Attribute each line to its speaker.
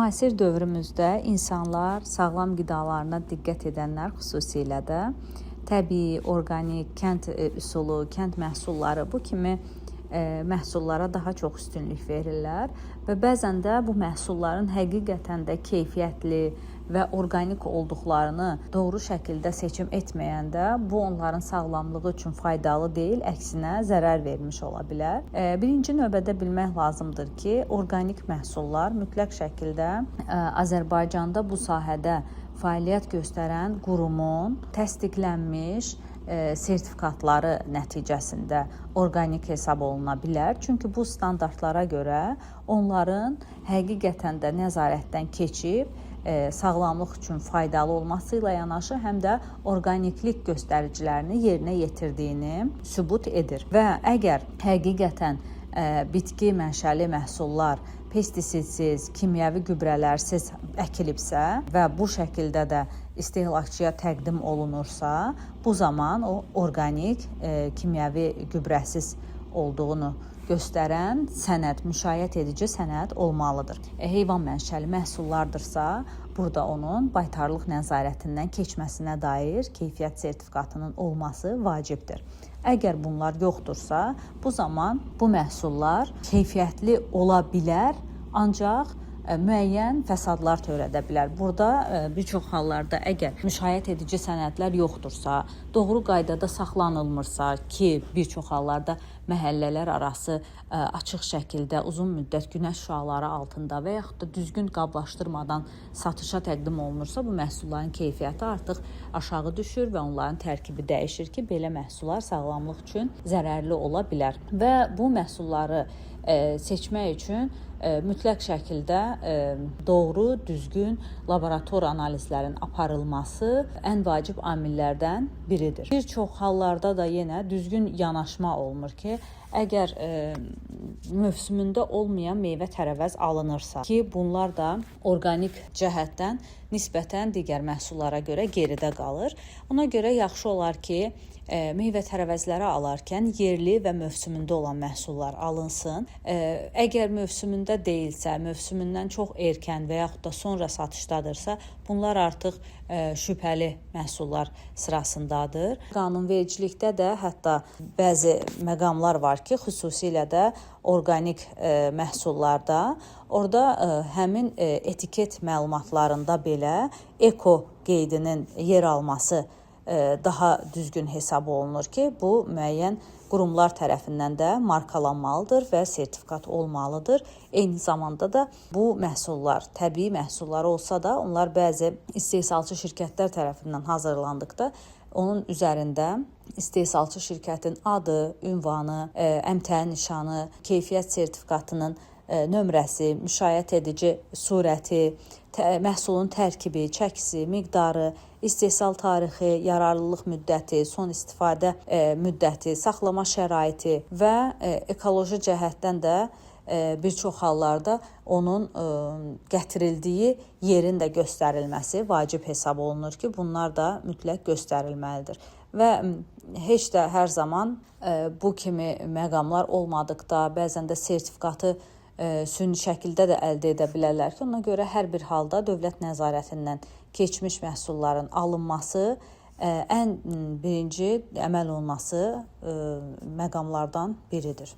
Speaker 1: Müasir dövrümüzdə insanlar sağlam qidalarına diqqət edənlər xüsusilə də təbii, orqanik, kənd üsulu, kənd məhsulları bu kimi məhsullara daha çox üstünlük verirlər və bəzən də bu məhsulların həqiqətən də keyfiyyətli və orqanik olduqlarını doğru şəkildə seçim etməyəndə bu onların sağlamlığı üçün faydalı deyil, əksinə zərər vermiş ola bilər. Birinci növbədə bilmək lazımdır ki, orqanik məhsullar mütləq şəkildə Azərbaycanda bu sahədə fəaliyyət göstərən qurumun təsdiqlənmiş sertifikatları nəticəsində orqanik hesab oluna bilər. Çünki bu standartlara görə onların həqiqətən də nəzarətdən keçib sağlamlıq üçün faydalı olması ilə yanaşı həm də orqaniklik göstəricilərini yerinə yetirdiyini sübut edir. Və əgər həqiqətən bitki mənşəli məhsullar pestisidsiz, kimyəvi gübrələrsiz əkilibsə və bu şəkildə də istehlakçıya təqdim olunursa, bu zaman o orqanik, kimyəvi gübrəsiz olduğunu göstərən sənəd, müşayiət edici sənəd olmalıdır. Heyvan mənşəli məhsullardırsa, burada onun baytarlıq nəzarətindən keçməsinə dair keyfiyyət sertifikatının olması vacibdir. Əgər bunlar yoxdursa, bu zaman bu məhsullar keyfiyyətli ola bilər, ancaq müəyyən fəsadlar törədə bilər. Burada bir çox hallarda əgər müşayiət edici sənədlər yoxdursa, doğru qaydada saxlanılmırsa ki, bir çox hallarda məhəllələr arası açıq şəkildə uzun müddət günəş şüaları altında və yaxud da düzgün qablaşdırmadan satışa təqdim olunursa, bu məhsulların keyfiyyəti artıq aşağı düşür və onların tərkibi dəyişir ki, belə məhsullar sağlamlıq üçün zərərli ola bilər. Və bu məhsulları seçmək üçün mütləq şəkildə doğru, düzgün laborator analizlərin aparılması ən vacib amillərdən biridir. Bir çox hallarda da yenə düzgün yanaşma olmur ki, əgər mövsümündə olmayan meyvə-tərəvəz alınırsa ki, bunlar da orqanik cəhətdən nisbətən digər məhsullara görə geridə qalır. Ona görə yaxşı olar ki, meyvə-tərəvəzləri alarkən yerli və mövsümündə olan məhsullar alınsın. Əgər mövsümündə deyilsə, mövsümündən çox erkən və yaxud da sonra satışdadırsa, bunlar artıq şübhəli məhsullar sırasındadır. Qanunvericilikdə də hətta bəzi məqamlar var ki, xüsusilə də orqanik məhsullarda, orada həmin etiket məlumatlarında belə eko qeydinin yer alması daha düzgün hesab olunur ki, bu müəyyən qurumlar tərəfindən də markalanmalıdır və sertifikat olmalıdır. Eyni zamanda da bu məhsullar, təbii məhsullar olsa da, onlar bəzi istehsalçı şirkətlər tərəfindən hazırlandıqda onun üzərində istehsalçı şirkətin adı, ünvanı, əmtəə nişanı, keyfiyyət sertifikatının nömrəsi, müşayiət edici surəti, məhsulun tərkibi, çəkisi, miqdarı, istehsal tarixi, yararlılıq müddəti, son istifadə müddəti, saxlama şəraiti və ekoloji cəhətdən də bir çox hallarda onun gətirildiyi yerin də göstərilməsi vacib hesab olunur ki, bunlar da mütləq göstərilməlidir. Və heç də hər zaman bu kimi məqamlar olmadıqda, bəzən də sertifikatı süni şəkildə də əldə edə bilərlər ki, ona görə hər bir halda dövlət nəzarətindən keçmiş məhsulların alınması ən birinci əməl olunması məqamlardan biridir.